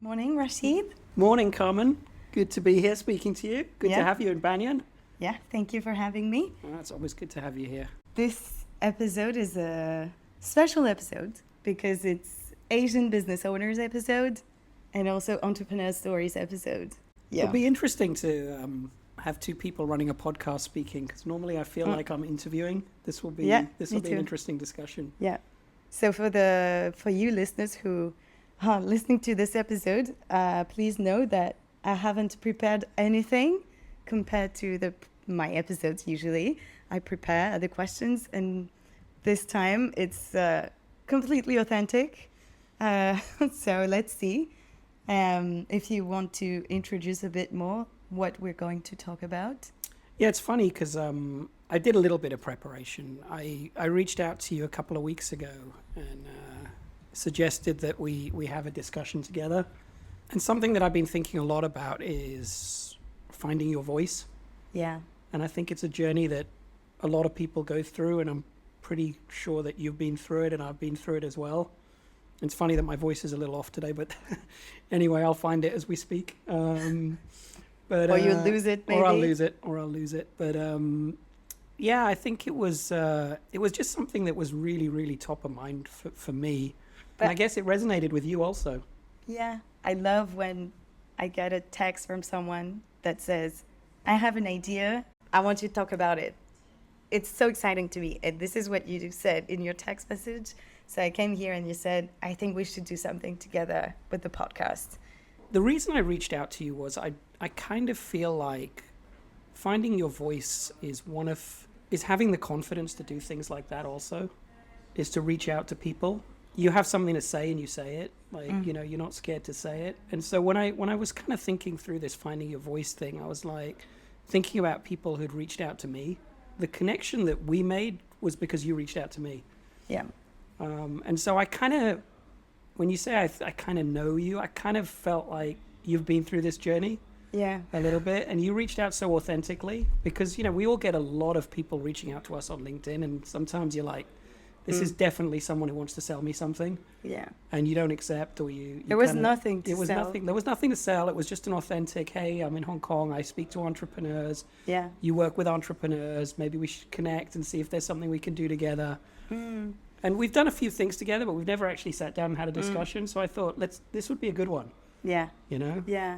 Morning, Rasheed. Morning, Carmen. Good to be here speaking to you. Good to have you in Banyan. Yeah, thank you for having me. Well, it's always good to have you here. This episode is a special episode because it's Asian business owners episode and also entrepreneur stories episode. Yeah. It'll be interesting to have two people running a podcast speaking, because normally I feel like I'm interviewing. This will be an interesting discussion. Yeah. So for you listeners who are listening to this episode, please know that I haven't prepared anything compared to my episodes. Usually I prepare the questions, and this time it's completely authentic. So let's see if you want to introduce a bit more what we're going to talk about. Yeah, it's funny because I did a little bit of preparation. I reached out to you a couple of weeks ago and suggested that we have a discussion together. And something that I've been thinking a lot about is finding your voice. Yeah. And I think it's a journey that a lot of people go through, and I'm pretty sure that you've been through it and I've been through it as well. It's funny that my voice is a little off today, but anyway, I'll find it as we speak. But or you'll lose it, maybe. Or I'll lose it. But yeah, I think it was just something that was really, really top of mind for me. And I guess it resonated with you also. Yeah. I love when I get a text from someone that says, I have an idea. I want you to talk about it. It's so exciting to me. And this is what you said in your text message. So I came here and you said, I think we should do something together with the podcast. The reason I reached out to you was I kind of feel like finding your voice is having the confidence to do things like that also, is to reach out to people. You have something to say and you say it, you're not scared to say it. And so when I was kind of thinking through this finding your voice thing, I was like thinking about people who'd reached out to me. The connection that we made was because you reached out to me. Yeah. And so I kind of, when you say I kind of know you, I kind of felt like you've been through this journey. Yeah. A little bit. And you reached out so authentically because, we all get a lot of people reaching out to us on LinkedIn, and sometimes you're like, this is definitely someone who wants to sell me something. Yeah. And you don't accept, or there was nothing to sell. There was nothing to sell. It was just an authentic, hey, I'm in Hong Kong. I speak to entrepreneurs. Yeah. You work with entrepreneurs. Maybe we should connect and see if there's something we can do together. And we've done a few things together, but we've never actually sat down and had a discussion. So I thought, this would be a good one. Yeah. Yeah.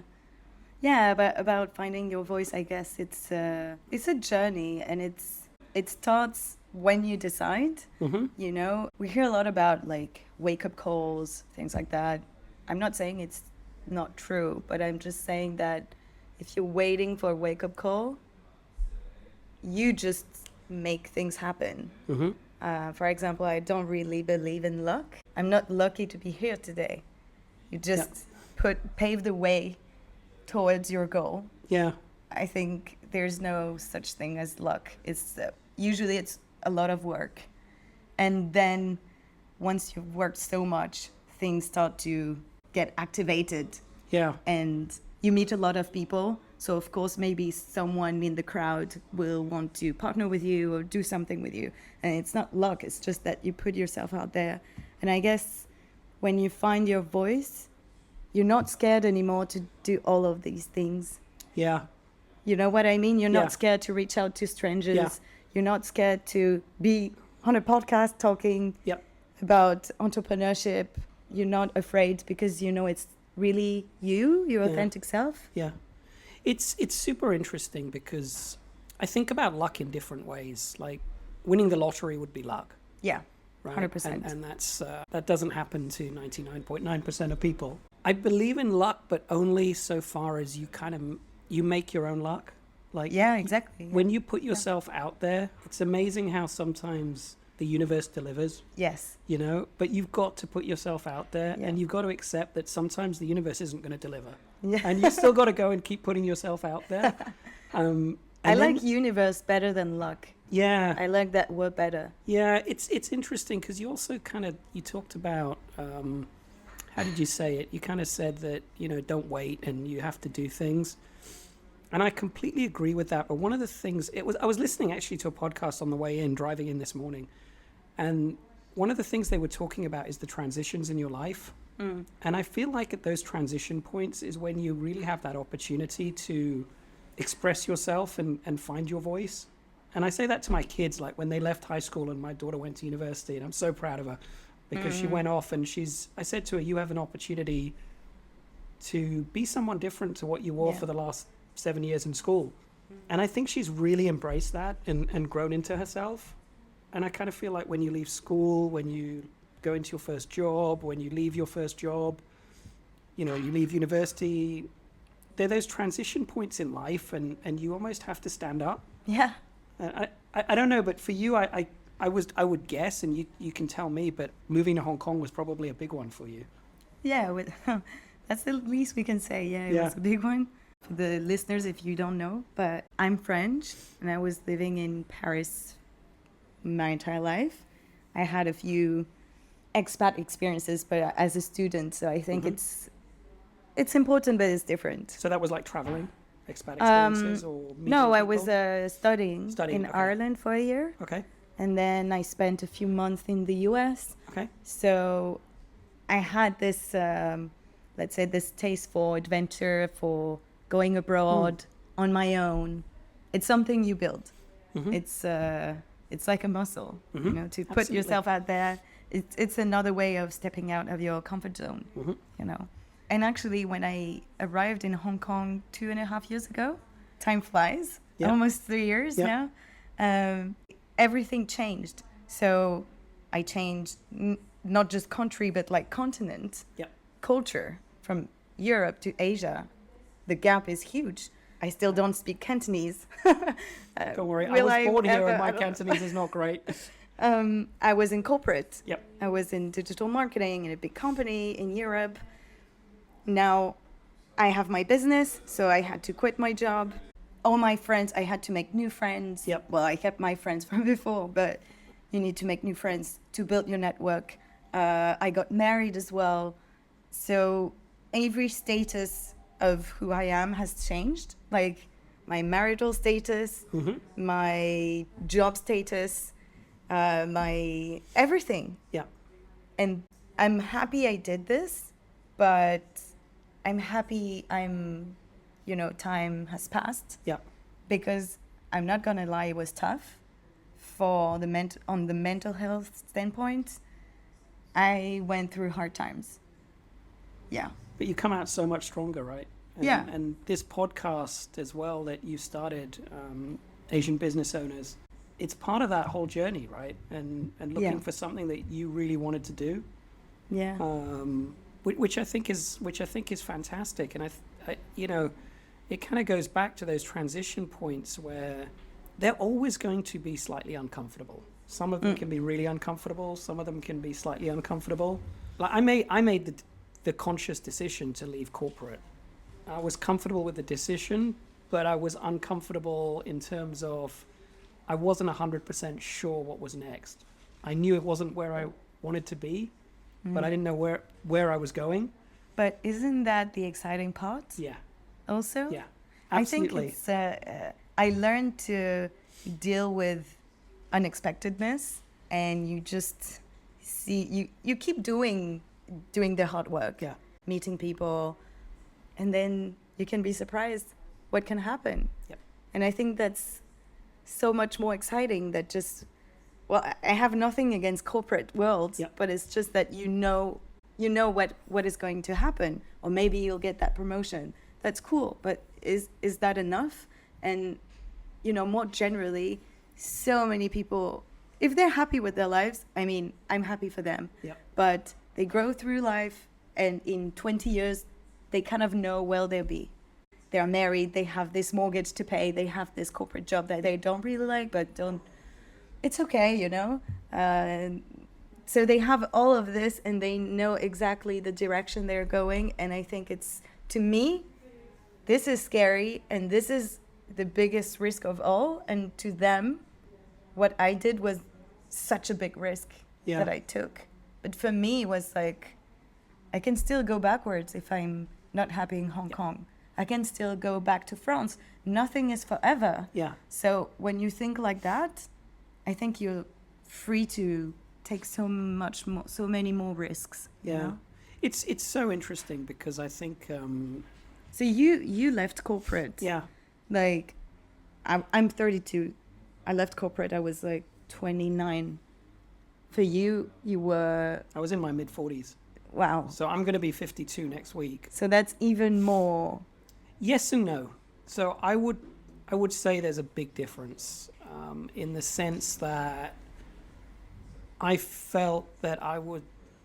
Yeah, about finding your voice, I guess it's a journey, and it starts when you decide. We hear a lot about like wake-up calls, things like that. I'm not saying it's not true, but I'm just saying that if you're waiting for a wake-up call, you just make things happen. For example, I don't really believe in luck. I'm not lucky to be here today. You just pave the way towards your goal. Yeah. I think there's no such thing as luck. It's usually it's a lot of work. And then once you've worked so much, things start to get activated. Yeah. And you meet a lot of people. So of course, maybe someone in the crowd will want to partner with you or do something with you. And it's not luck. It's just that you put yourself out there. And I guess when you find your voice, you're not scared anymore to do all of these things. Yeah. You know what I mean? You're not scared to reach out to strangers. Yeah. You're not scared to be on a podcast talking about entrepreneurship. You're not afraid because it's really your authentic self. Yeah. It's super interesting because I think about luck in different ways. Like winning the lottery would be luck. Yeah. Right? 100%. And that doesn't happen to 99.9% of people. I believe in luck, but only so far as you make your own luck. Like exactly. When you put yourself out there, it's amazing how sometimes the universe delivers. Yes. But you've got to put yourself out there, and you've got to accept that sometimes the universe isn't going to deliver. Yeah. And you still got to go and keep putting yourself out there. I like universe better than luck. Yeah. I like that word better. Yeah, it's interesting because you also you talked about, how did you say it? You kind of said that, don't wait and you have to do things. And I completely agree with that. But one of the things, I was listening actually to a podcast on the way in, driving in this morning. And one of the things they were talking about is the transitions in your life. And I feel like at those transition points is when you really have that opportunity to express yourself and find your voice. And I say that to my kids, like when they left high school and my daughter went to university, and I'm so proud of her because she went off and I said to her, you have an opportunity to be someone different to what you were for the last 7 years in school. And I think she's really embraced that and grown into herself. And I kind of feel like when you leave school, when you go into your first job, when you leave your first job, you know, you leave university, there are those transition points in life and you almost have to stand up. Yeah. I don't know, but for you, I would guess, and you can tell me, but moving to Hong Kong was probably a big one for you. Yeah, that's the least we can say. Yeah, it was a big one. For the listeners, if you don't know, but I'm French and I was living in Paris my entire life. I had a few expat experiences, but as a student, so I think it's important, but it's different. So that was like traveling, expat experiences, or meeting no, I people? was studying in okay. Ireland for a year. Okay. And then I spent a few months in the US. Okay. So I had this, let's say, this taste for adventure, for going abroad on my own. It's something you build. It's like a muscle, you know, to put yourself out there. It's another way of stepping out of your comfort zone, you know. And actually, when I arrived in Hong Kong 2.5 years ago, time flies, almost 3 years now, everything changed. So I changed not just country, but like continent, culture, from Europe to Asia. The gap is huge. I still don't speak Cantonese. Don't worry, I was born here and my Cantonese is not great. I was in corporate. Yep. I was in digital marketing in a big company in Europe. Now I have my business, so I had to quit my job. All my friends, I had to make new friends. Yep. Well, I kept my friends from before, but you need to make new friends to build your network. I got married as well. So every status of who I am has changed. Like my marital status, my job status, my everything. Yeah. And I'm happy I did this, but I'm happy time has passed. Yeah. Because I'm not gonna lie, it was tough for on the mental health standpoint. I went through hard times. Yeah. But you come out so much stronger, right? And this podcast as well that you started, Asian Business Owners, it's part of that whole journey, right? And looking for something that you really wanted to do. Yeah. Which I think is fantastic. And I you know, it kind of goes back to those transition points where they're always going to be slightly uncomfortable. Some of them can be really uncomfortable. Some of them can be slightly uncomfortable. Like I made the conscious decision to leave corporate. I was comfortable with the decision, but I was uncomfortable in terms of I wasn't 100% sure what was next. I knew it wasn't where I wanted to be, but I didn't know where I was going. But isn't that the exciting part? Yeah. Also? Yeah, absolutely. I think it's, I learned to deal with unexpectedness, and you just see, you keep doing the hard work, meeting people, and then you can be surprised what can happen. Yep. And I think that's so much more exciting that just, well, I have nothing against corporate world, but it's just that you know what is going to happen, or maybe you'll get that promotion. That's cool, but is that enough? And you know, more generally, so many people, if they're happy with their lives, I mean, I'm happy for them. But they grow through life, and in 20 years, they kind of know where they'll be. They are married, they have this mortgage to pay, they have this corporate job that they don't really like, but it's okay, you know? So they have all of this, and they know exactly the direction they're going. And I think it's, to me, this is scary, and this is the biggest risk of all. And to them, what I did was such a big risk that I took. But for me, it was like, I can still go backwards if I'm not happy in Hong Kong. I can still go back to France. Nothing is forever. Yeah. So when you think like that, I think you're free to take so many more risks. Yeah. You know? It's so interesting because I think So you left corporate. yeah, Like, I'm 32. I left corporate. I was like 29. For you, you were, I was in my mid-40s. wow. So I'm going to be 52 next week. So that's even more. Yes and no. So I would say there's a big difference in the sense that I felt that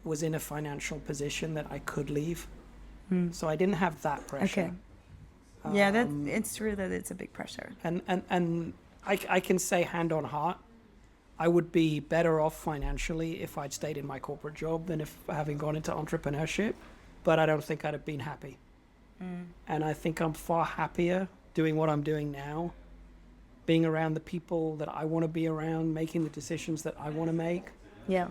was in a financial position that I could leave. So I didn't have that pressure. Okay. Yeah, it's true that it's a big pressure. And I can say hand on heart, I would be better off financially if I'd stayed in my corporate job than if having gone into entrepreneurship, but I don't think I'd have been happy. And I think I'm far happier doing what I'm doing now, being around the people that I want to be around, making the decisions that I want to make, Yeah.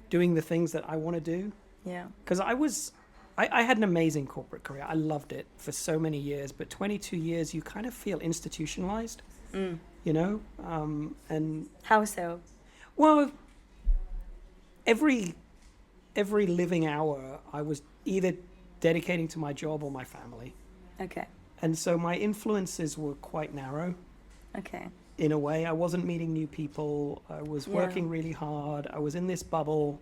doing the things that I want to do. Yeah. Because I had an amazing corporate career. I loved it for so many years, but 22 years, you kind of feel institutionalized, you know? And How so? well, every living hour, I was either dedicating to my job or my family. Okay. And so my influences were quite narrow Okay. in a way. I wasn't meeting new people. I was working really hard. I was in this bubble.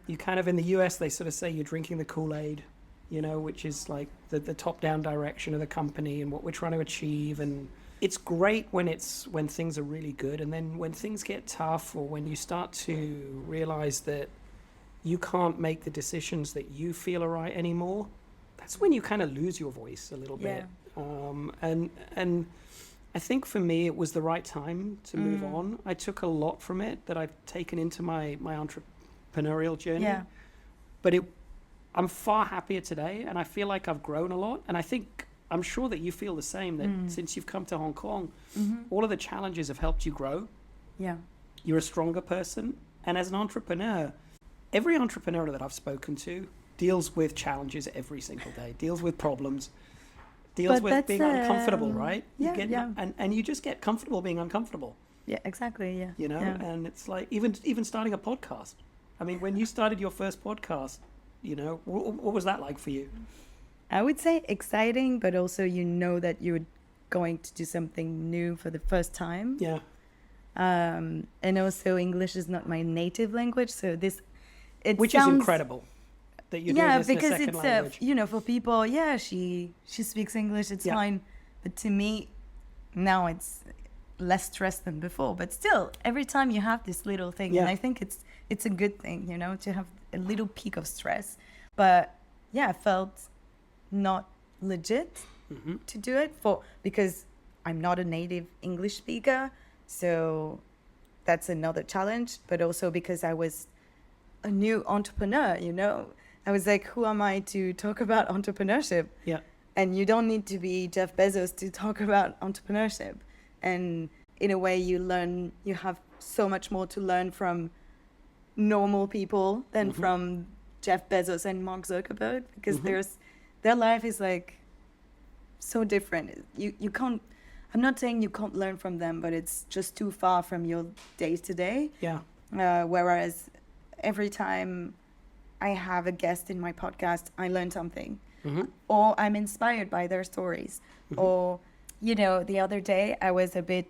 You kind of, in the US, they sort of say you're drinking the Kool-Aid, you know, which is like the top-down direction of the company and what we're trying to achieve. And it's great when things are really good. And then when things get tough, or when you start to realize that you can't make the decisions that you feel are right anymore, that's when you kind of lose your voice a little bit. And I think for me, it was the right time to move on. I took a lot from it that I've taken into my entrepreneurial journey. Yeah. But I'm far happier today, and I feel like I've grown a lot. And I'm sure that you feel the same, that since you've come to Hong Kong, all of the challenges have helped you grow. Yeah. You're a stronger person. And as an entrepreneur, every entrepreneur that I've spoken to deals with challenges every single day, deals with problems, deals with being uncomfortable, right? Yeah. And you just get comfortable being uncomfortable. Yeah, exactly. Yeah. You know, and it's like even starting a podcast. I mean, when you started your first podcast, you know, what was that like for you? I would say exciting, but also you know that you're going to do something new for the first time. Yeah. And also English is not my native language, so which is incredible that you're doing this in a second because language. it's you know, for people, she speaks English, it's fine, but to me now it's less stress than before. But still, every time you have this little thing, and I think it's a good thing, you know, to have a little peak of stress. But I felt not legit to do it because I'm not a native English speaker, so that's another challenge. But also because I was a new entrepreneur, you know, I was like, who am I to talk about entrepreneurship? Yeah. And you don't need to be Jeff Bezos to talk about entrepreneurship. And in a way, you have so much more to learn from normal people than from Jeff Bezos and Mark Zuckerberg, because their life is like so different. You can't, I'm not saying you can't learn from them, but it's just too far from your day to day. Yeah. Whereas every time I have a guest in my podcast, I learn something, or I'm inspired by their stories, or, you know, the other day I was a bit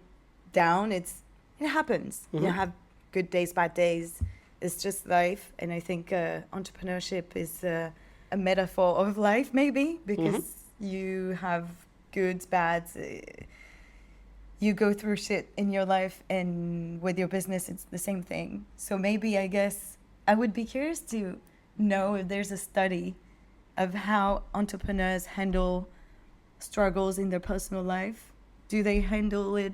down. It happens. You have good days, bad days. It's just life. And I think entrepreneurship is a metaphor of life, maybe, because you have goods, bads. You go through shit in your life, and with your business, it's the same thing. So maybe, I guess, I would be curious to know if there's a study of how entrepreneurs handle struggles in their personal life. Do they handle it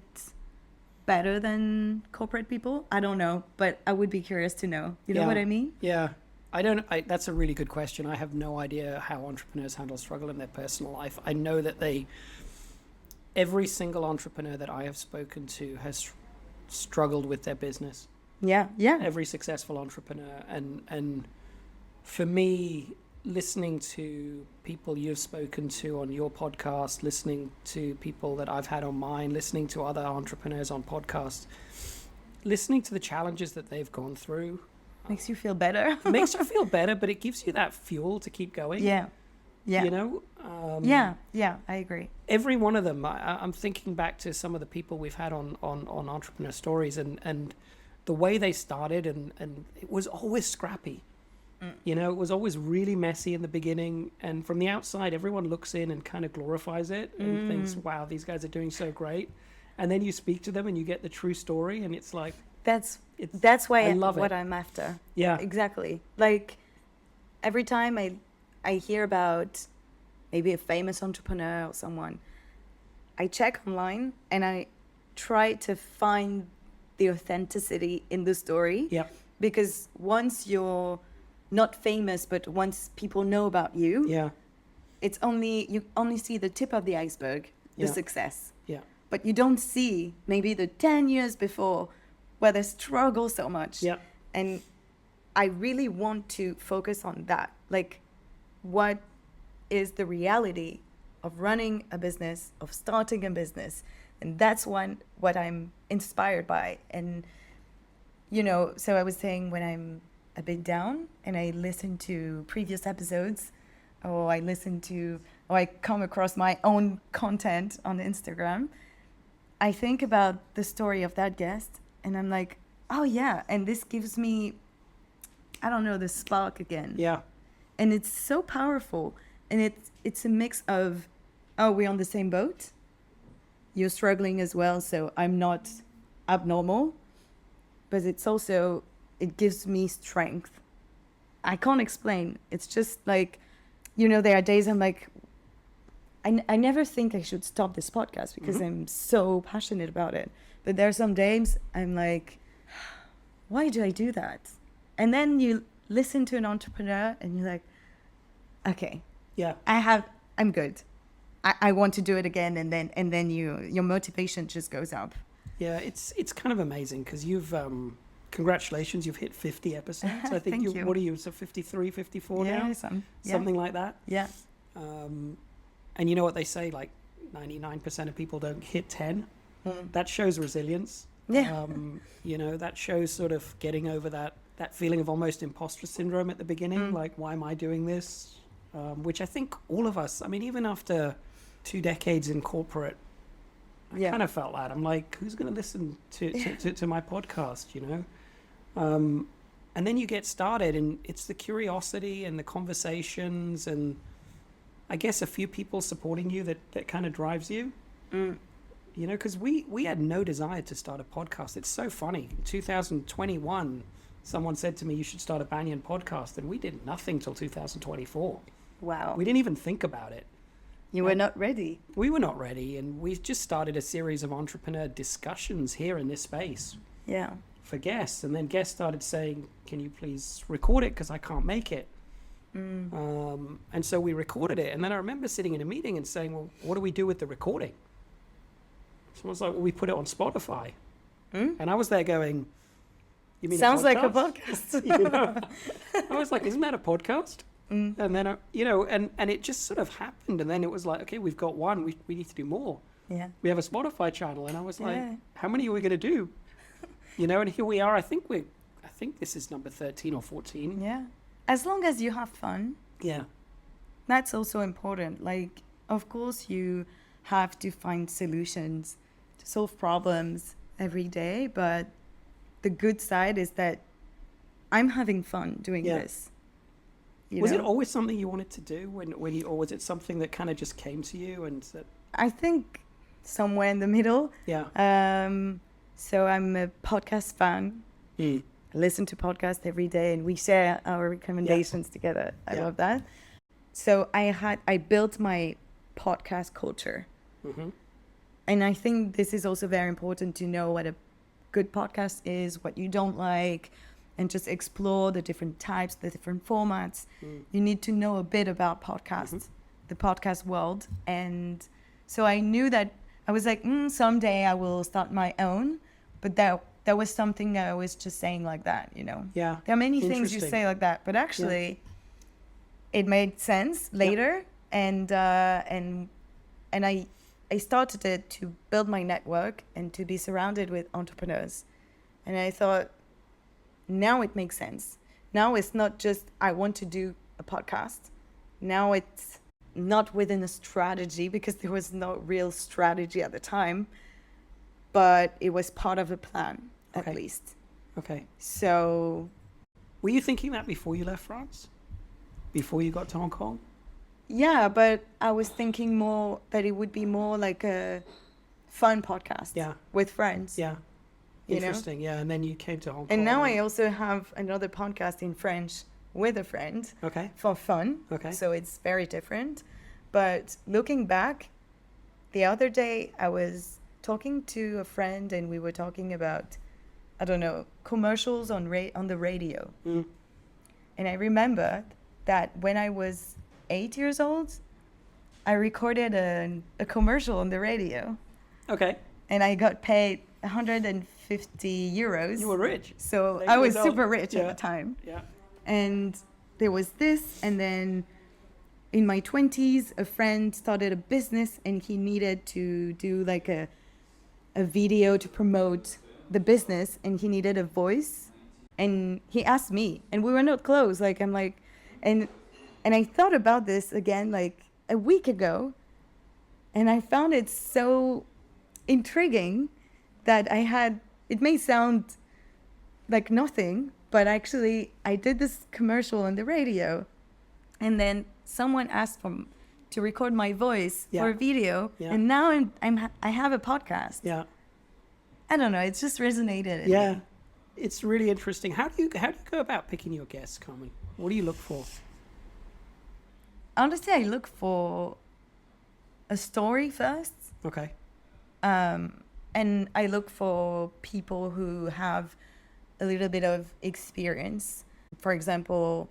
better than corporate people? I don't know, but I would be curious to know. You know what I mean? Yeah. That's a really good question. I have no idea how entrepreneurs handle struggle in their personal life. I know that every single entrepreneur that I have spoken to has struggled with their business. Yeah. Every successful entrepreneur. And for me, listening to people you've spoken to on your podcast, listening to people that I've had on mine, listening to other entrepreneurs on podcasts, listening to the challenges that they've gone through, Makes you feel better. It makes you feel better, but it gives you that fuel to keep going. Yeah. Yeah. You know? Yeah, I agree. Every one of them, I'm thinking back to some of the people we've had on Entrepreneur Stories, and the way they started, and it was always scrappy. You know, it was always really messy in the beginning, and from the outside, everyone looks in and kind of glorifies it and thinks, wow, these guys are doing so great. And then you speak to them and you get the true story, and it's like... That's why I love what it. I'm after. Yeah. Exactly. Like, every time I hear about maybe a famous entrepreneur or someone, I check online and I try to find the authenticity in the story. Yep. Because once you're not famous, but once people know about you, Yeah. you only see the tip of the iceberg, the Yeah. success. Yeah. But you don't see maybe the 10 years before where they struggle so much. Yeah. And I really want to focus on that. Like, what is the reality of running a business, of starting a business? And that's what I'm inspired by. And, you know, so I was saying, when I'm a bit down and I listen to previous episodes, or I come across my own content on Instagram, I think about the story of that guest and I'm like, oh yeah, and this gives me, I don't know, the spark again. Yeah. And it's so powerful. And it's a mix of, oh, we're on the same boat. You're struggling as well, so I'm not abnormal. But it's also, it gives me strength. I can't explain. It's just like, you know, there are days I'm like, I never think I should stop this podcast because I'm so passionate about it. But there are some days I'm like, why do I do that? And then you listen to an entrepreneur and you're like, okay, Yeah. I'm good. I want to do it again. And then your motivation just goes up. Yeah. It's kind of amazing because you've, congratulations, you've hit 50 episodes. I think Thank you. What are you, so 53, 54 now? Something like that. Yeah. And you know what they say, like 99% of people don't hit 10. That shows resilience. Yeah. You know, that shows sort of getting over that feeling of almost imposter syndrome at the beginning. Like, why am I doing this? Which I think all of us, I mean, even after 2 decades in corporate, I kind of felt that. I'm like, who's going to listen to my podcast, you know? And then you get started and it's the curiosity and the conversations and I guess a few people supporting you that kind of drives you. You know, because we had no desire to start a podcast. It's so funny. In 2021, someone said to me, you should start a Banyan podcast. And we did nothing till 2024. Wow. We didn't even think about it. You were not ready. We were not ready. And we just started a series of entrepreneur discussions here in this space Yeah. for guests. And then guests started saying, can you please record it? Because I can't make it. And so we recorded it. And then I remember sitting in a meeting and saying, well, what do we do with the recording? Someone's like, well, we put it on Spotify. And I was there going, you mean Sounds a like a podcast? podcast. You know? I was like, isn't that a podcast? And then, you know, and it just sort of happened. And then it was like, okay, we've got one. We need to do more. Yeah. We have a Spotify channel. And I was like, Yeah. how many are we going to do? You know, and here we are. I think this is number 13 or 14. Yeah. As long as you have fun, Yeah. that's also important. Like, of course, you have to find solutions to solve problems every day. But the good side is that I'm having fun doing this. Was it always something you wanted to do when you, or was it something that kind of just came to you and said? I think somewhere in the middle. Yeah. So I'm a podcast fan. I listen to podcasts every day and we share our recommendations together. I love that. So I built my podcast culture. And I think this is also very important to know what a good podcast is, what you don't like, and just explore the different types, the different formats. You need to know a bit about podcasts, the podcast world. And so I knew that I was like, someday I will start my own. But that was something I was just saying like that, you know. Yeah. There are many things you say like that, but actually it made sense later. And I started it to build my network and to be surrounded with entrepreneurs. And I thought, now it makes sense. Now it's not just I want to do a podcast. Now it's not within a strategy, because there was no real strategy at the time, but it was part of a plan, at least. Okay. So... Were you thinking that before you left France? Before you got to Hong Kong? Yeah, but I was thinking more that it would be more like a fun podcast. Yeah. With friends. Yeah. Interesting. Yeah. And then you came to Hong Kong. And now I also have another podcast in French with a friend. Okay. For fun. Okay. So it's very different. But looking back, the other day I was talking to a friend and we were talking about, I don't know, commercials on the radio. Mm. And I remember that when I was 8 years old, I recorded a commercial on the radio. Okay. And I got paid 150 euros. You were rich. So I was super rich yeah. at the time. Yeah. And there was this, and then in my 20s, a friend started a business and he needed to do like a video to promote the business, and he needed a voice. And he asked me, and we were not close. Like, I'm like, and I thought about this again, like a week ago, and I found it so intriguing that it may sound like nothing, but actually I did this commercial on the radio, and then someone asked to record my voice for a video, and now I have a podcast. Yeah. I don't know, it's just resonated. Yeah. It's really interesting. How do you go about picking your guests, Carmen? What do you look for? Honestly, I look for a story first. Okay. And I look for people who have a little bit of experience. For example,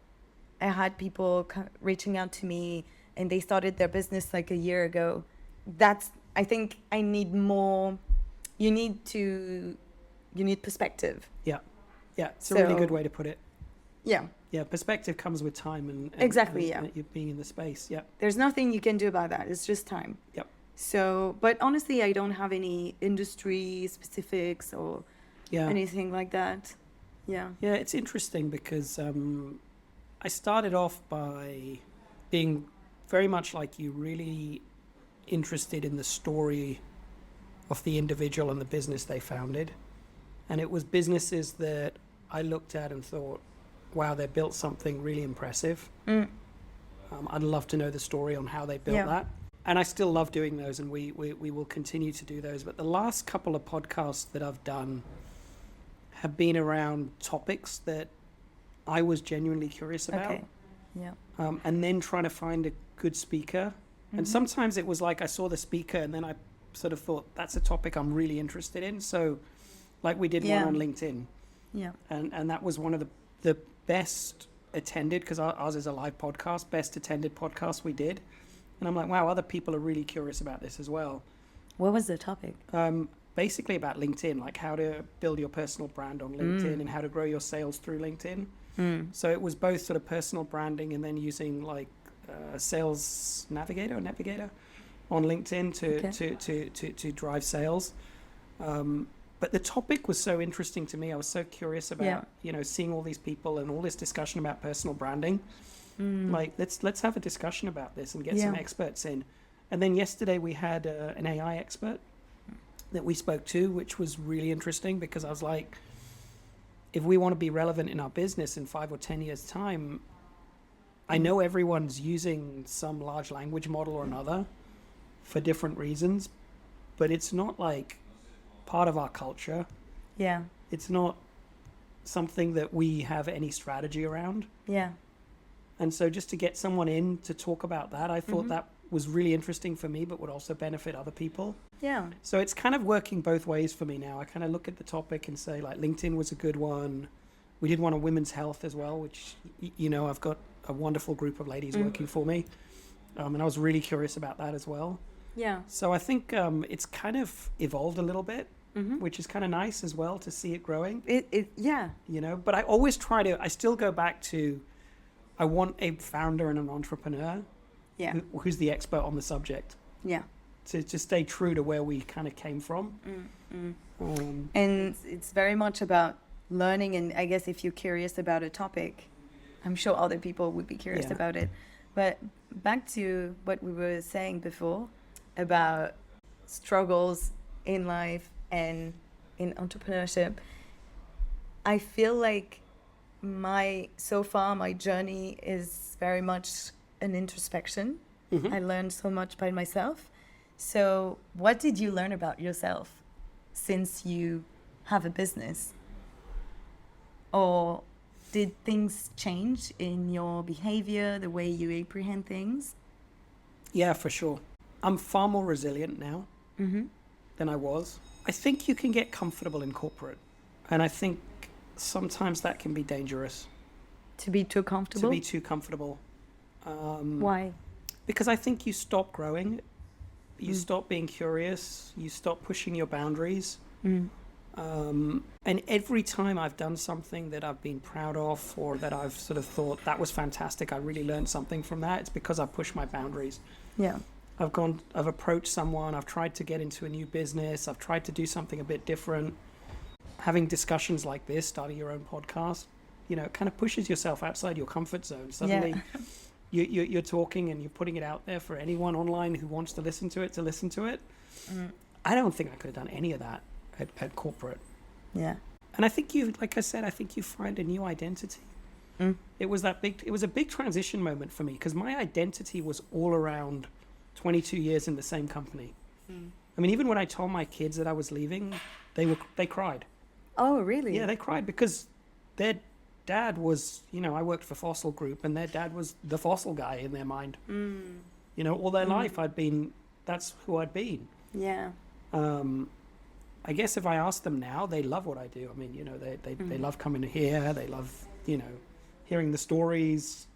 I had people reaching out to me and they started their business like a year ago. I think I need more. You need perspective. Yeah. Yeah. It's a really good way to put it. Yeah. Yeah. Perspective comes with time and exactly. You being in the space. Yeah. There's nothing you can do about that. It's just time. Yep. So, but honestly, I don't have any industry specifics or anything like that. Yeah. Yeah. It's interesting because I started off by being very much like you, really interested in the story of the individual and the business they founded. And it was businesses that I looked at and thought, wow, they built something really impressive. Mm. I'd love to know the story on how they built that. And I still love doing those, and we will continue to do those. But the last couple of podcasts that I've done have been around topics that I was genuinely curious about. Okay. Yeah. And then trying to find a good speaker. Mm-hmm. And sometimes it was like I saw the speaker and then I sort of thought, that's a topic I'm really interested in. So like we did one on LinkedIn. Yeah. And that was one of the best attended, because ours is a live podcast, best attended podcast we did. And I'm like, wow, other people are really curious about this as well. What was the topic? Basically about LinkedIn, like how to build your personal brand on LinkedIn and how to grow your sales through LinkedIn. So it was both sort of personal branding and then using like Sales Navigator on LinkedIn to drive sales. But the topic was so interesting to me. I was so curious about, seeing all these people and all this discussion about personal branding. Like, let's have a discussion about this and get some experts in. And then yesterday we had an AI expert that we spoke to, which was really interesting, because I was like, if we want to be relevant in our business in 5 or 10 years' time, I know everyone's using some large language model or another for different reasons, but it's not like part of our culture. Yeah. It's not something that we have any strategy around. Yeah. And so just to get someone in to talk about that, I thought that was really interesting for me, but would also benefit other people. Yeah. So it's kind of working both ways for me now. I kind of look at the topic and say, like, LinkedIn was a good one. We did one on women's health as well, which, I've got a wonderful group of ladies working for me. And I was really curious about that as well. Yeah. So I think it's kind of evolved a little bit, which is kind of nice as well to see it growing. Yeah. But I still go back to, I want a founder and an entrepreneur who's the expert on the subject. Yeah. To stay true to where we kind of came from. And it's very much about learning. And I guess if you're curious about a topic, I'm sure other people would be curious about it. But back to what we were saying before about struggles in life and in entrepreneurship, I feel like so far my journey is very much an introspection. I learned so much by myself. So what did you learn about yourself since you have a business? Or did things change in your behavior, the way you apprehend things? Yeah, for sure. I'm far more resilient now than I was. I think you can get comfortable in corporate. And I think sometimes that can be dangerous. To be too comfortable? To be too comfortable. Why? Because I think you stop growing. You stop being curious. You stop pushing your boundaries. And every time I've done something that I've been proud of, or that I've sort of thought that was fantastic, I really learned something from that, it's because I've pushed my boundaries. Yeah. I've approached someone, I've tried to get into a new business, I've tried to do something a bit different. Having discussions like this, starting your own podcast, you know, it kind of pushes yourself outside your comfort zone. Suddenly you're talking and you're putting it out there for anyone online who wants to listen to it. I don't think I could have done any of that at corporate. Yeah. And I think like I said, I think you find a new identity. It was a big transition moment for me, because my identity was all around 22 years in the same company. I mean, even when I told my kids that I was leaving, they cried. Oh, really? Yeah, they cried because their dad was, you know, I worked for Fossil Group, and their dad was the fossil guy in their mind. You know, all their life that's who I'd been. Yeah. I guess if I ask them now, they love what I do. I mean, you know, they love coming here. They love, you know, hearing the stories,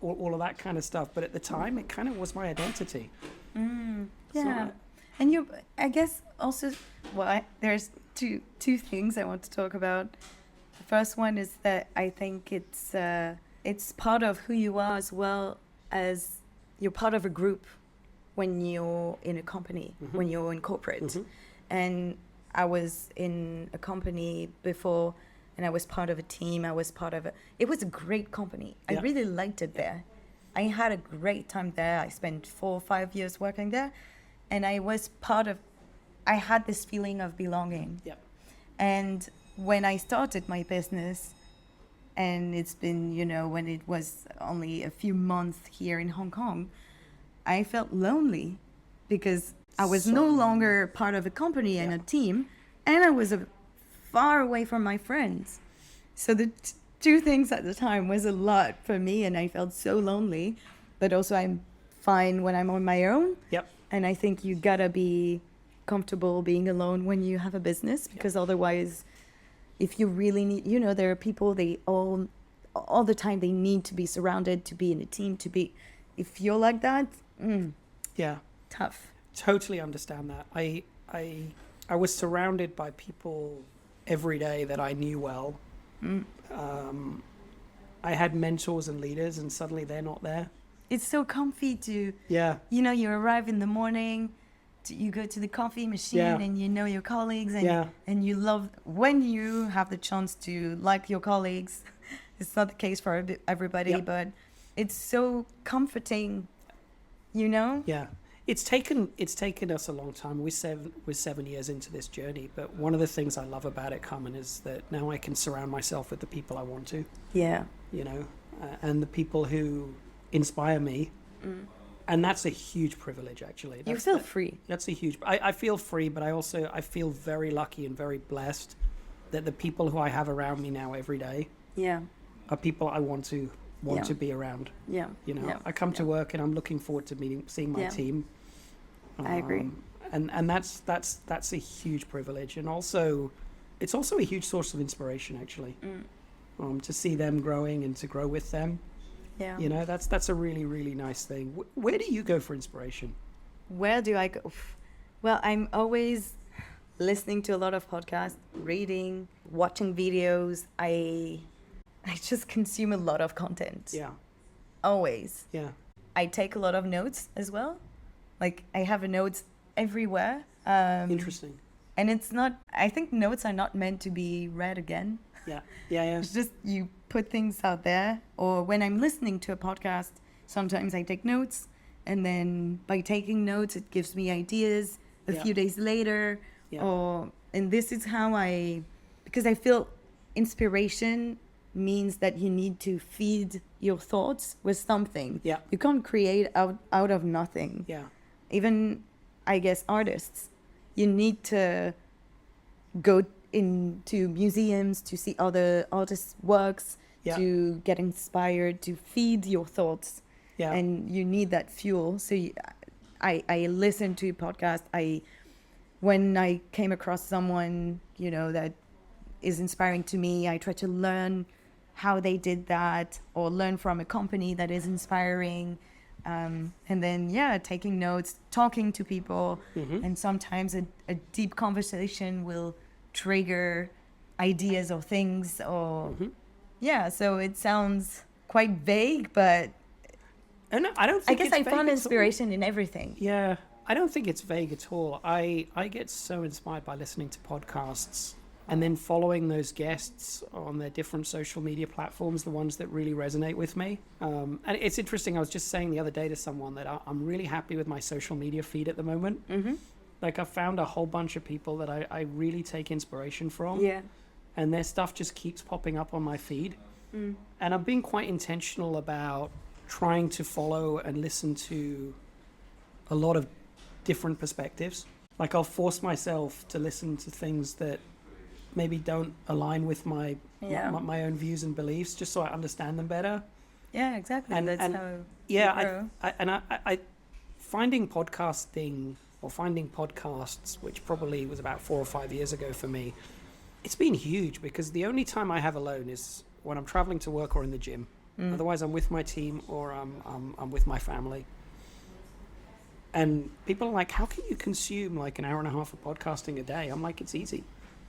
all of that kind of stuff. But at the time, it kind of was my identity. Yeah. And I guess also, there's two things I want to talk about. The first one is that I think it's part of who you are, as well as you're part of a group when you're in a company, when you're in corporate. And I was in a company before, and I was part of a team. It was a great company. I really liked it there. I had a great time there. I spent 4 or 5 years working there, and I had this feeling of belonging. Yeah. And when I started my business, and it's been, you know, when it was only a few months here in Hong Kong, I felt lonely because I was no longer part of a company and a team, and I was far away from my friends. So the two things at the time was a lot for me, and I felt so lonely. But also, I'm fine when I'm on my own. Yep. And I think you gotta be comfortable being alone when you have a business, because otherwise, if you really need, you know, there are people, they all the time, they need to be surrounded, to be in a team, if you're like that, tough. Totally understand that. I was surrounded by people every day that I knew well. I had mentors and leaders, and suddenly they're not there. It's so comfy to, you know, you arrive in the morning, you go to the coffee machine, and you know your colleagues, and you love when you have the chance to like your colleagues. It's not the case for everybody, but it's so comforting, you know? Yeah. It's taken us a long time. We're 7 years into this journey, but one of the things I love about it, Carmen, is that now I can surround myself with the people I want to. Yeah. You know, and the people who inspire me. And that's a huge privilege, actually. You feel free. That's a huge... I feel free, but I feel very lucky and very blessed that the people who I have around me now every day are people I want to be around. Yeah. You know, I come to work and I'm looking forward to seeing my team. I agree. And that's a huge privilege, and also it's also a huge source of inspiration, actually. To see them growing and to grow with them. Yeah. You know, that's a really, really nice thing. Where do you go for inspiration? Where do I go? Well, I'm always listening to a lot of podcasts, reading, watching videos. I just consume a lot of content. Yeah. Always. Yeah. I take a lot of notes as well. Like, I have notes everywhere. Interesting. And it's not, I think notes are not meant to be read again. Yeah. Yeah. It's just you put things out there. Or when I'm listening to a podcast, sometimes I take notes. And then by taking notes, it gives me ideas a few days later. Yeah. And this is how because I feel inspiration means that you need to feed your thoughts with something. Yeah. You can't create out of nothing. Yeah. Even, I guess, artists, you need to go into museums to see other artists' works, to get inspired, to feed your thoughts. Yeah. And you need that fuel. So I listen to a podcast. When I came across someone, that is inspiring to me, I try to learn how they did that, or learn from a company that is inspiring. And then, taking notes, talking to people. Mm-hmm. And sometimes a deep conversation will trigger ideas or things. Or so it sounds quite vague, but I don't think I guess I found inspiration in everything. Yeah, I don't think it's vague at all. I get so inspired by listening to podcasts and then following those guests on their different social media platforms, the ones that really resonate with me. And it's interesting, I was just saying the other day to someone that I'm really happy with my social media feed at the moment. Mm-hmm. Like, I found a whole bunch of people that I really take inspiration from. Yeah. And their stuff just keeps popping up on my feed. Mm. And I'm being quite intentional about trying to follow and listen to a lot of different perspectives. Like, I'll force myself to listen to things that maybe don't align with my own views and beliefs, just so I understand them better. Yeah, exactly. And that's how yeah, I finding podcasting or finding podcasts, which probably was about 4 or 5 years ago for me, it's been huge, because the only time I have alone is when I'm traveling to work or in the gym. Otherwise, I'm with my team or I'm with my family. And people are like, how can you consume like an hour and a half of podcasting a day? I'm like, it's easy.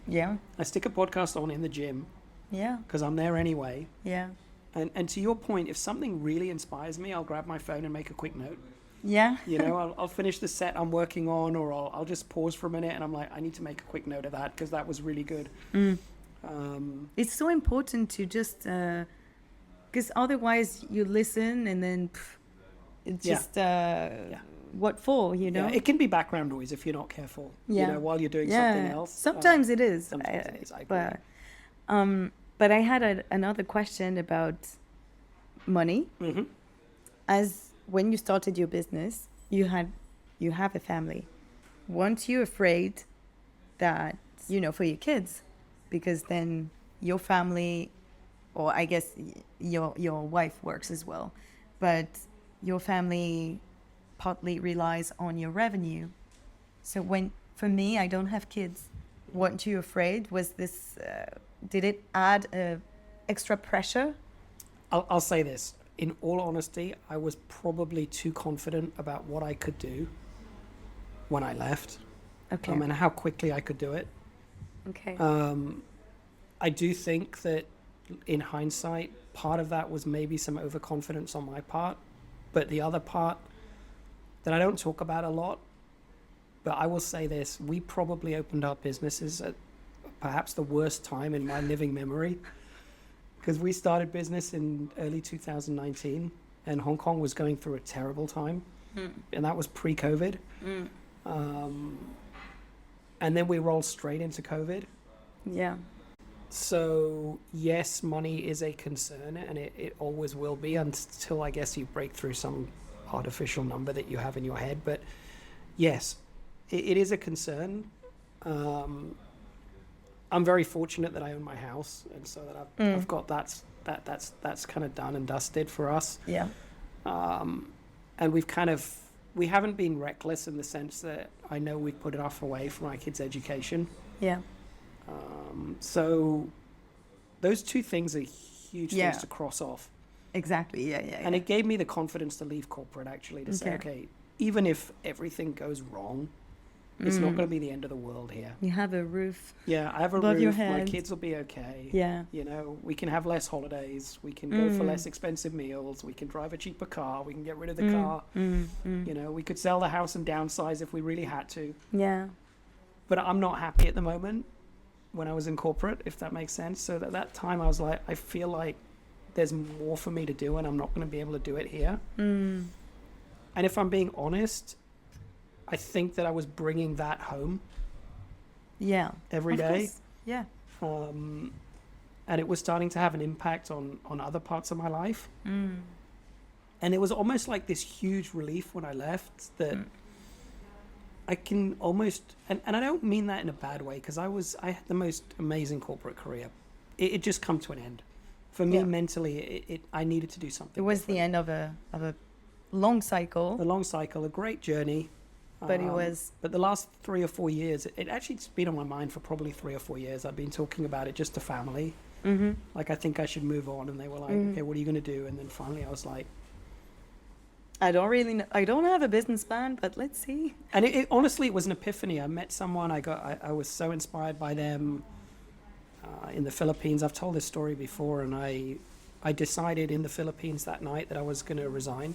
Yeah. I stick a podcast on in the gym. Yeah. Because I'm there anyway. Yeah. And to your point, if something really inspires me, I'll grab my phone and make a quick note. Yeah. I'll finish the set I'm working on, or I'll just pause for a minute and I'm like, I need to make a quick note of that because that was really good. It's so important to just, because otherwise you listen and then it's just, what for, Yeah, it can be background noise if you're not careful, while you're doing something else. Sometimes it is. Sometimes it is, I agree. But I had another question about money. Mm-hmm. As when you started your business, you have a family. Weren't you afraid that, for your kids, because then your family, or I guess your wife works as well, but your family partly relies on your revenue. So for me, I don't have kids. Weren't you afraid? Was this, did it add extra pressure? I'll say this. In all honesty, I was probably too confident about what I could do when I left. Okay. And how quickly I could do it. Okay. I do think that in hindsight, part of that was maybe some overconfidence on my part. But the other part that I don't talk about a lot, but I will say this, we probably opened our businesses at perhaps the worst time in my living memory. Because we started business in early 2019 and Hong Kong was going through a terrible time. And that was pre-COVID. And then we rolled straight into COVID. Yeah. So yes, money is a concern, and it always will be until I guess you break through some artificial number that you have in your head. But yes, it is a concern. I'm very fortunate that I own my house, and so that I've got that's kind of done and dusted for us. Yeah. And we haven't been reckless in the sense that I know we've put enough away for my kids' education. Yeah. So those two things are huge things to cross off. Exactly. Yeah. And it gave me the confidence to leave corporate, actually, to say, okay, even if everything goes wrong, it's not going to be the end of the world here. You have a roof. Yeah, I have a above roof. Your head. My kids will be okay. Yeah. We can have less holidays. We can go for less expensive meals. We can drive a cheaper car. We can get rid of the car. We could sell the house and downsize if we really had to. Yeah. but I'm not happy at the moment when I was in corporate, if that makes sense. So at that time I was like, I feel like there's more for me to do and I'm not going to be able to do it here. And if I'm being honest, I think that I was bringing that home every day. Course. Yeah. And it was starting to have an impact on other parts of my life. And it was almost like this huge relief when I left that I can almost, and I don't mean that in a bad way, because I had the most amazing corporate career. It just come to an end. For me, mentally, I needed to do something. It was different. the end of a long cycle. A long cycle, a great journey. But it was... But the last 3 or 4 years, it actually it's been on my mind for probably 3 or 4 years. I've been talking about it just to family. Like, I think I should move on. And they were like, okay, what are you going to do? And then finally I was like... I don't have a business plan, but let's see. And it honestly, it was an epiphany. I met someone, I was so inspired by them in the Philippines. I've told this story before, and I decided in the Philippines that night that I was going to resign.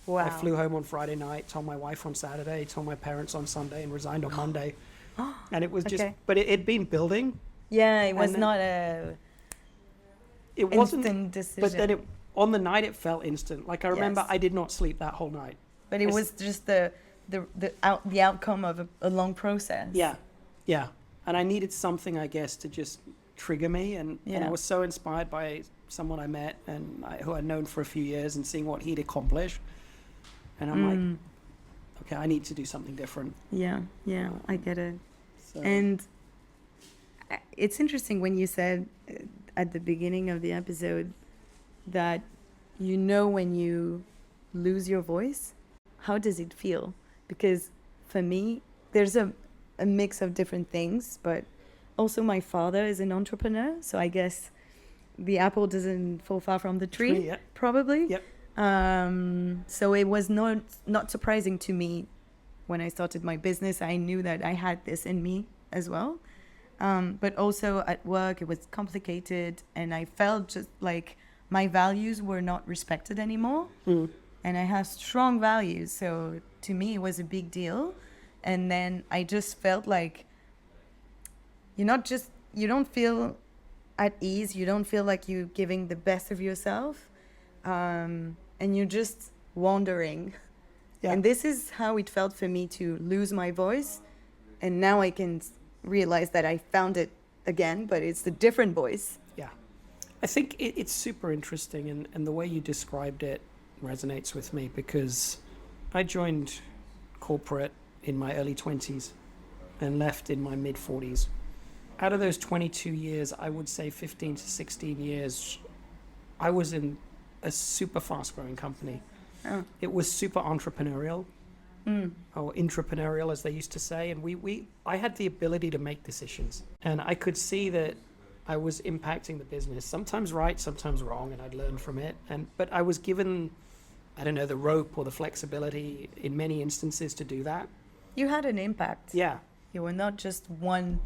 Wow. I flew home on Friday night, told my wife on Saturday, told my parents on Sunday, and resigned on Monday. And it was just, but it'd been building. Yeah, it was not a instant decision. But then on the night it felt instant. Like I remember I did not sleep that whole night. But it was just the outcome of a long process. Yeah. And I needed something, I guess, to just trigger me. And I was so inspired by someone I met and who I'd known for a few years and seeing what he'd accomplished. And I'm like, okay, I need to do something different. Yeah, I get it. So. And it's interesting when you said at the beginning of the episode that when you lose your voice, how does it feel? Because for me, there's a mix of different things, but also my father is an entrepreneur, so I guess the apple doesn't fall far from the tree, probably. Yep. So it was not surprising to me when I started my business. I knew that I had this in me as well. But also at work, it was complicated, and I felt just like my values were not respected anymore. And I have strong values, so to me it was a big deal. And then I just felt like you don't feel at ease, you don't feel like you're giving the best of yourself, and you're just wandering. And this is how it felt for me to lose my voice, and now I can realize that I found it again, but it's a different voice. I think it's super interesting, and the way you described it resonates with me, because I joined corporate in my early 20s and left in my mid 40s. Out of those 22 years, I would say 15 to 16 years, I was in a super fast growing company. It was super entrepreneurial, or intrapreneurial as they used to say, and I had the ability to make decisions, and I could see that I was impacting the business, sometimes right, sometimes wrong, and I'd learn from it. But I was given, I don't know, the rope or the flexibility in many instances to do that. You had an impact. Yeah. You were not just one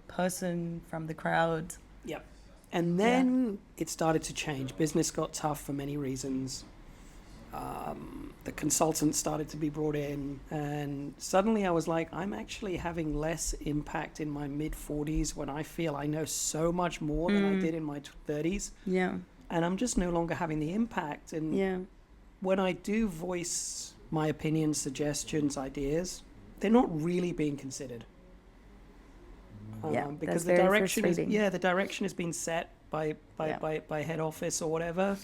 person from the crowd. Yep. And then it started to change. Business got tough for many reasons. The consultants started to be brought in, and suddenly I was like, I'm actually having less impact in my mid-40s when I feel I know so much more than I did in my 30s. Yeah. And I'm just no longer having the impact. And when I do voice my opinions, suggestions, ideas, they're not really being considered. Because the direction is being set by head office or whatever.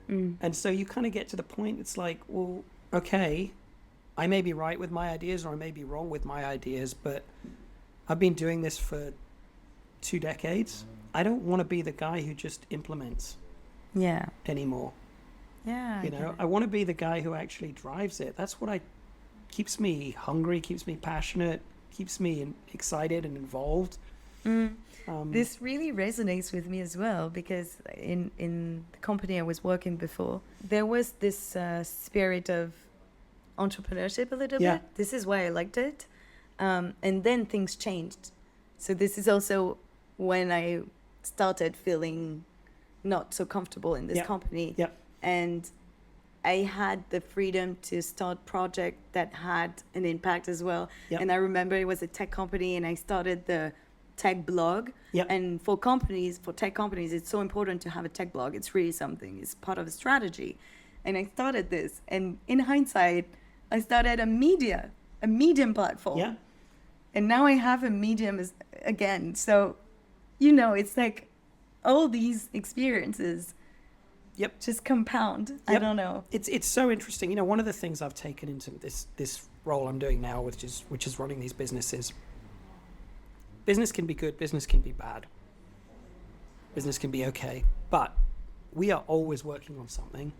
And so you kind of get to the point, it's like, well, okay, I may be right with my ideas or I may be wrong with my ideas, but I've been doing this for 2 decades. I don't want to be the guy who just implements anymore. I want to be the guy who actually drives it. That's what keeps me hungry, keeps me passionate, keeps me excited and involved. This really resonates with me as well, because in the company I was working before, there was this spirit of entrepreneurship a little bit. This is why I liked it. And then things changed. So this is also when I started feeling not so comfortable in this company. And I had the freedom to start project that had an impact as well. Yep. And I remember it was a tech company, and I started the tech blog. Yep. And for tech companies, it's so important to have a tech blog. It's really something. It's part of a strategy. And I started this, and in hindsight, I started a medium platform. Yeah. And now I have a medium again. So, it's like all these experiences just compound. Yep. I don't know. It's so interesting. One of the things I've taken into this role I'm doing now, which is running these businesses. Business can be good, business can be bad. Business can be okay, but we are always working on something.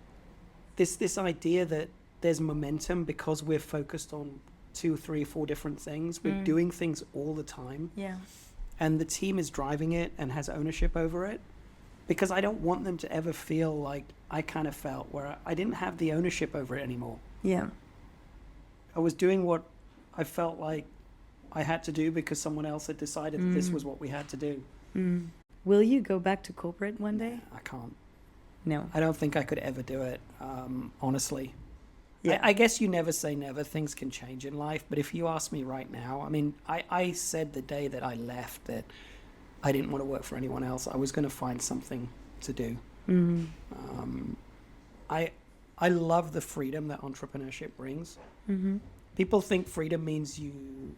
This idea that there's momentum because we're focused on 2, 3, 4 different things. We're doing things all the time. Yeah. And the team is driving it and has ownership over it. Because I don't want them to ever feel like I kind of felt, where I didn't have the ownership over it anymore. Yeah. I was doing what I felt like I had to do because someone else had decided that this was what we had to do. Will you go back to corporate one day? I can't. No. I don't think I could ever do it, honestly. Yeah. I guess you never say never. Things can change in life. But if you ask me right now, I mean, I said the day that I left that I didn't want to work for anyone else. I was going to find something to do. I love the freedom that entrepreneurship brings. People think freedom means you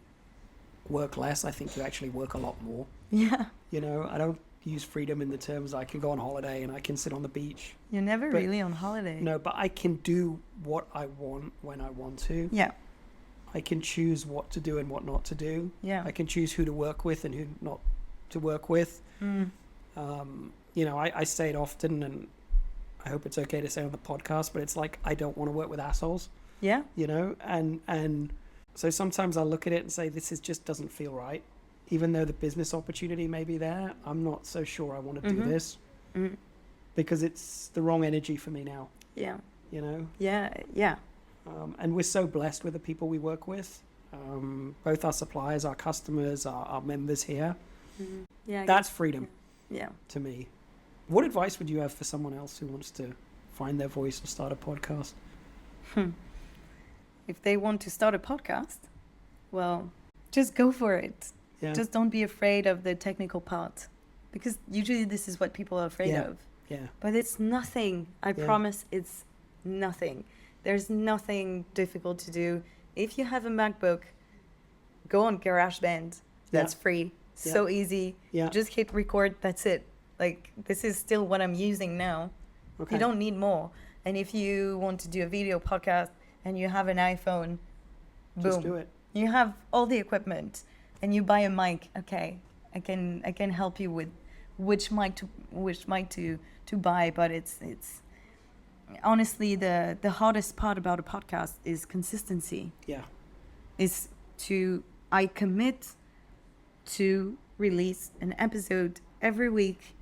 work less. I think you actually work a lot more. Yeah. I don't use freedom in the terms I can go on holiday and I can sit on the beach. You're never really on holiday. No, but I can do what I want when I want to. Yeah. I can choose what to do and what not to do. Yeah. I can choose who to work with and who not to work with. I say it often, and I hope it's okay to say on the podcast, but it's like, I don't want to work with assholes. Yeah. And so sometimes I look at it and say, just doesn't feel right. Even though the business opportunity may be there, I'm not so sure I want to do this because it's the wrong energy for me now. Yeah. Yeah. Yeah. And we're so blessed with the people we work with, both our suppliers, our customers, our members here. Yeah. That's freedom. Yeah. To me. What advice would you have for someone else who wants to find their voice or start a podcast? If they want to start a podcast, well, just go for it. Yeah. Just don't be afraid of the technical part, because usually this is what people are afraid of. Yeah. But it's nothing. I promise, it's nothing. There's nothing difficult to do. If you have a MacBook, go on GarageBand. That's free. So easy. Yeah. Just hit record. That's it. Like, this is still what I'm using now. Okay. You don't need more. And if you want to do a video podcast and you have an iPhone, boom. Just do it. You have all the equipment and you buy a mic. Okay, I can help you with which mic to buy, but it's honestly the hardest part about a podcast is consistency. Yeah. I commit to release an episode every week,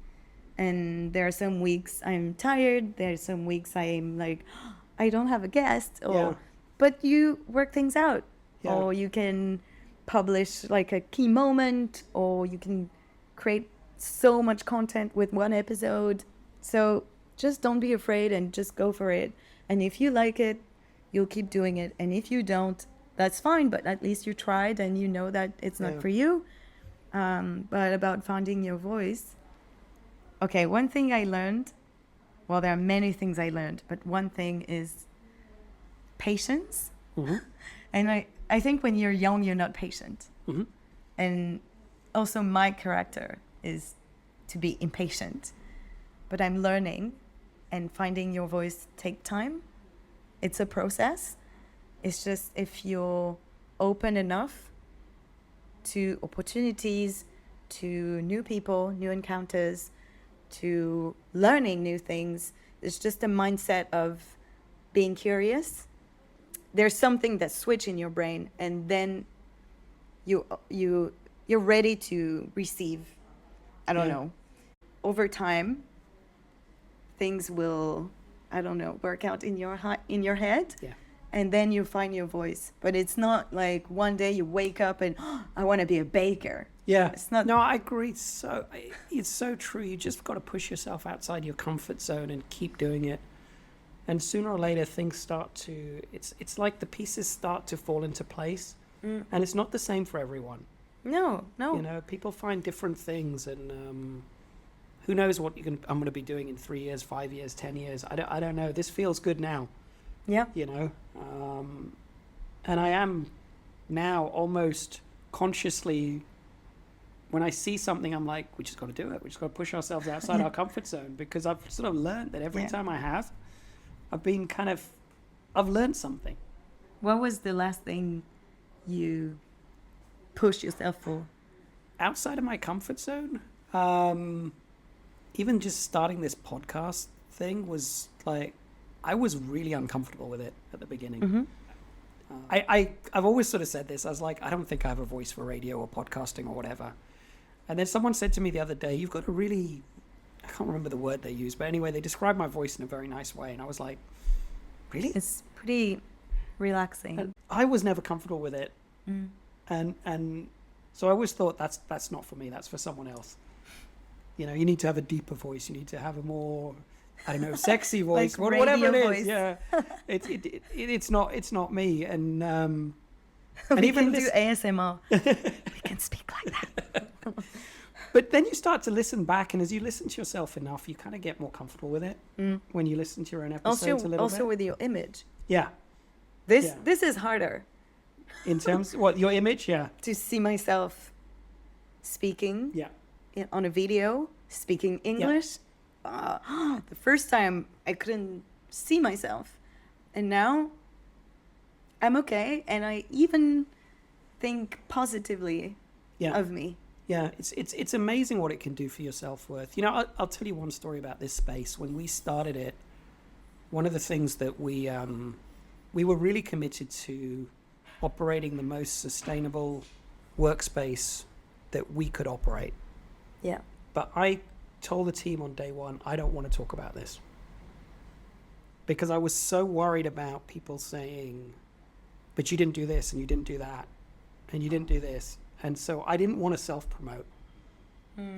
and there are some weeks I'm tired, there are some weeks I'm like, I don't have a guest, but you work things out. Or you can publish like a key moment, or you can create so much content with one episode. So just don't be afraid and just go for it. And if you like it, you'll keep doing it. And if you don't, that's fine, but at least you tried and you know that it's not for you. But about finding your voice. Okay, one thing I learned, well, there are many things I learned, but one thing is patience. And I think when you're young, you're not patient. And also my character is to be impatient. But I'm learning, and finding your voice take time. It's a process. It's just if you're open enough to opportunities, to new people, new encounters, to learning new things. It's just a mindset of being curious. There's something that switch in your brain, and then you're ready to receive. I don't know. Over time, things will, work out in your head. Yeah. And then you find your voice. But it's not like one day you wake up and I want to be a baker. Yeah. It's not. No, I agree. It's so true. You just got to push yourself outside your comfort zone and keep doing it. And sooner or later, things start to, it's like the pieces start to fall into place. And it's not the same for everyone. No. You know, people find different things, and who knows what I'm going to be doing in 3 years, 5 years, 10 years. I don't know. This feels good now. Yeah. You know, and I am now almost consciously, when I see something, I'm like, we just got to do it. We just got to push ourselves outside our comfort zone, because I've sort of learned that every time I have, I've learned something. What was the last thing you pushed yourself for? Outside of my comfort zone? Even just starting this podcast thing was like, I was really uncomfortable with it at the beginning. Mm-hmm. I've always sort of said this. I was like, I don't think I have a voice for radio or podcasting or whatever. And then someone said to me the other day, you've got a really, I can't remember the word they used, but anyway, they described my voice in a very nice way. And I was like, really? It's pretty relaxing. And I was never comfortable with it. And so I always thought that's not for me. That's for someone else. You know, you need to have a deeper voice. You need to have a more, I don't know, sexy voice, like whatever it is. voice. Yeah, it's not me. And we even can do ASMR. We can speak like that. But then you start to listen back, and as you listen to yourself enough, you kind of get more comfortable with it. When you listen to your own episodes a little bit. Also with your image. Yeah. This is harder. In terms, what, your image? Yeah. To see myself speaking. Yeah. On a video, speaking English. The first time I couldn't see myself, and now I'm okay, and I even think positively of me. Yeah, it's amazing what it can do for your self-worth. You know, I'll tell you one story about this space. When we started it, one of the things that we were really committed to operating the most sustainable workspace that we could operate. Yeah. But I told the team on day one, I don't want to talk about this. Because I was so worried about people saying, but you didn't do this, and you didn't do that, and you didn't do this. And so I didn't want to self-promote.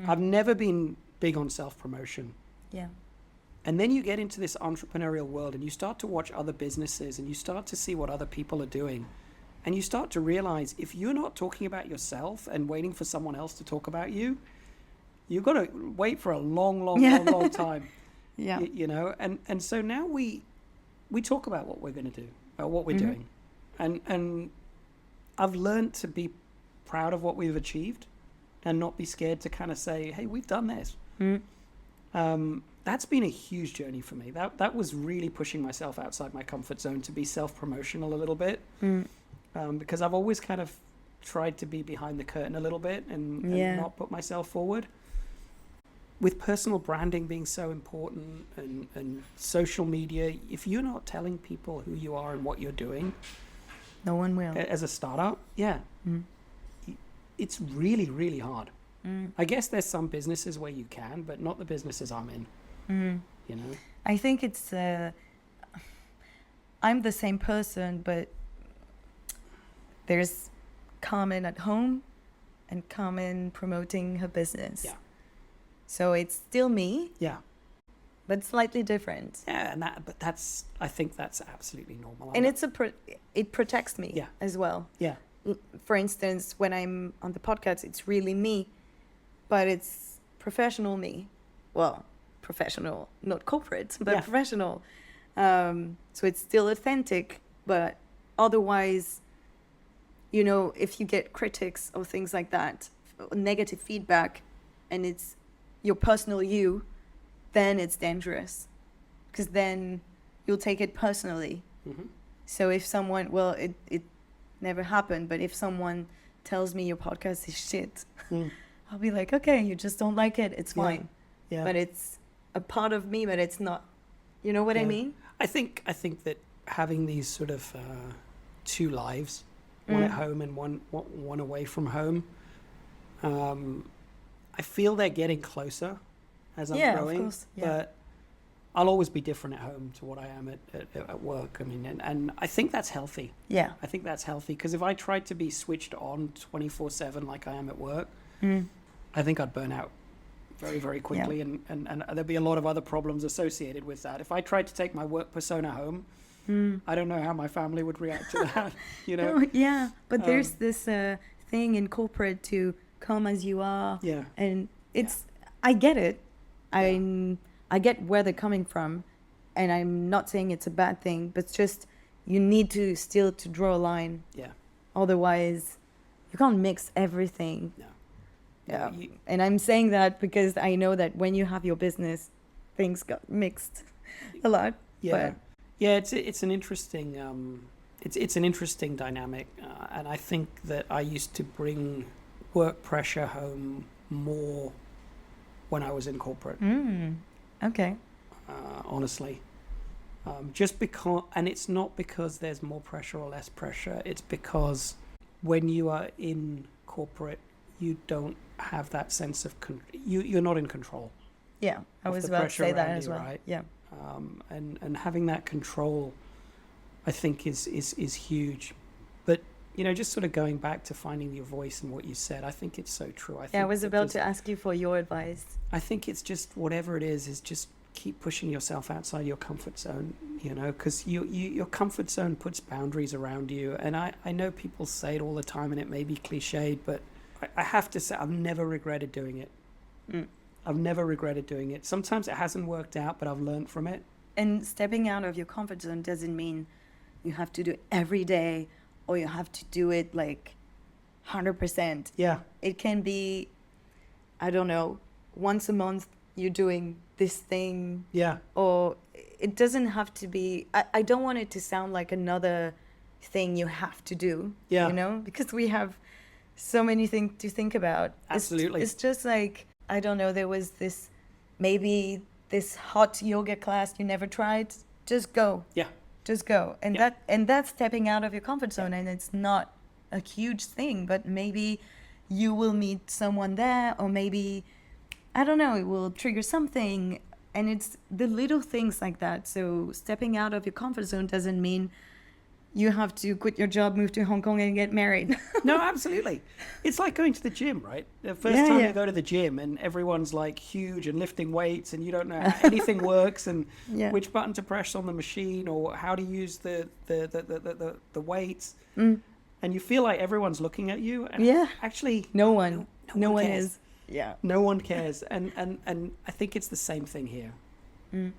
I've never been big on self-promotion. Yeah. And then you get into this entrepreneurial world, and you start to watch other businesses, and you start to see what other people are doing. And you start to realize, if you're not talking about yourself and waiting for someone else to talk about you, you've got to wait for a long time. Yeah. You know, and so now we talk about what we're going to do, about what we're doing. And I've learned to be proud of what we've achieved and not be scared to kind of say, hey, we've done this. That's been a huge journey for me. That was really pushing myself outside my comfort zone to be self-promotional a little bit. Because I've always kind of tried to be behind the curtain a little bit and not put myself forward. With personal branding being so important and social media, if you're not telling people who you are and what you're doing, no one will. As a startup, it's really, really hard. I guess there's some businesses where you can, but not the businesses I'm in. You know, I think it's. I'm the same person, but there's Carmen at home and Carmen promoting her business. Yeah. So it's still me. Yeah. But slightly different. Yeah, and I think that's absolutely normal. And it protects me as well. Yeah. For instance, when I'm on the podcast, it's really me, but it's professional me. Well, professional, not corporate, but professional. So it's still authentic, but otherwise, you know, if you get critics or things like that, negative feedback, and it's your personal you, then it's dangerous, because then you'll take it personally. So if someone, well, it never happened, but if someone tells me your podcast is shit, I'll be like, okay, you just don't like it, it's fine. Yeah. But it's a part of me, but it's not, you know what I mean? I think that having these sort of two lives, one at home and one away from home, I feel they're getting closer as I'm growing. Of course. Yeah. But I'll always be different at home to what I am at work. I mean, and I think that's healthy. Yeah. I think that's healthy, because if I tried to be switched on 24/7 like I am at work, I think I'd burn out very, very quickly, and there'll be a lot of other problems associated with that. If I tried to take my work persona home, I don't know how my family would react to that, you know? No, yeah, but there's this thing in corporate to come as you are. Yeah. And it's, I get it. I get where they're coming from, and I'm not saying it's a bad thing, but it's just you need to still to draw a line. Yeah. Otherwise, you can't mix everything. No. Yeah. And I'm saying that because I know that when you have your business, things got mixed a lot. Yeah. But Yeah, it's an interesting it's an interesting dynamic, and I think that I used to bring work pressure home more when I was in corporate. Okay. Honestly, just because, and it's not because there's more pressure or less pressure. It's because when you are in corporate, you don't have that sense of you're not in control. Yeah, I was about to say that as well. Right? Yeah. And having that control, I think is huge. But just sort of going back to finding your voice and what you said, I think it's so true. I was about to ask you for your advice. I think it's just whatever it is just keep pushing yourself outside your comfort zone, because your comfort zone puts boundaries around you. And I know people say it all the time, and it may be cliched, but I have to say I've never regretted doing it. I've never regretted doing it. Sometimes it hasn't worked out, but I've learned from it. And stepping out of your comfort zone doesn't mean you have to do it every day, or you have to do it like 100%. Yeah. It can be, I don't know, once a month you're doing this thing. Yeah. Or it doesn't have to be, I don't want it to sound like another thing you have to do. Yeah. Because we have so many things to think about. Absolutely. It's just like, I don't know, there was maybe this hot yoga class you never tried. Just go. Yeah. Just go. And that's stepping out of your comfort zone. And it's not a huge thing, but maybe you will meet someone there, or maybe, I don't know, it will trigger something. And it's the little things like that. So stepping out of your comfort zone doesn't mean you have to quit your job, move to Hong Kong, and get married. No, absolutely. It's like going to the gym, right? The first time you go to the gym and everyone's like huge and lifting weights, and you don't know how anything works, and which button to press on the machine, or how to use the weights. And you feel like everyone's looking at you. And actually, no one cares. is. Yeah. No one cares. And I think it's the same thing here.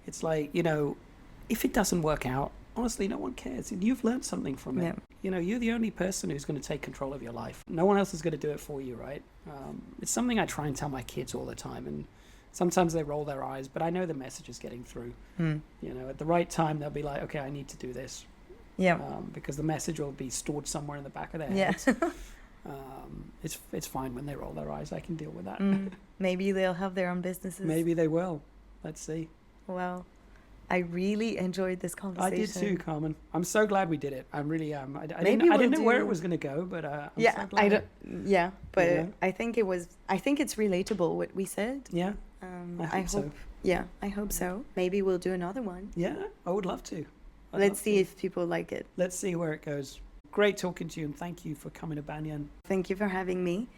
It's like, if it doesn't work out, honestly, no one cares. And you've learned something from it. Yeah. You're the only person who's going to take control of your life. No one else is going to do it for you, right? It's something I try and tell my kids all the time. And sometimes they roll their eyes, but I know the message is getting through. At the right time, they'll be like, okay, I need to do this. Yeah. Because the message will be stored somewhere in the back of their heads. It's fine when they roll their eyes. I can deal with that. Maybe they'll have their own businesses. Maybe they will. Let's see. Well, I really enjoyed this conversation. I did too, Carmen. I'm so glad we did it. I really am. I didn't know where it was going to go, but I'm so glad. I think it's relatable what we said. Yeah. I hope so. Yeah, I hope so. Maybe we'll do another one. Yeah, I would love to. Let's see if people like it. Let's see where it goes. Great talking to you, and thank you for coming to Banyan. Thank you for having me.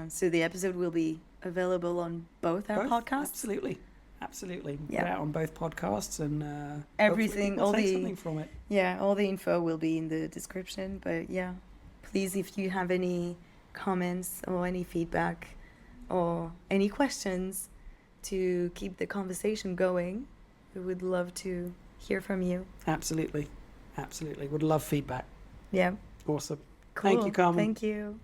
So the episode will be available on both our podcasts. Absolutely. Yeah, on both podcasts, and everything, all the something from it. Yeah, all the info will be in the description. But yeah, please, if you have any comments or any feedback or any questions to keep the conversation going, we would love to hear from you. Absolutely. Would love feedback. Yeah. Awesome. Cool. Thank you, Carmen. Thank you.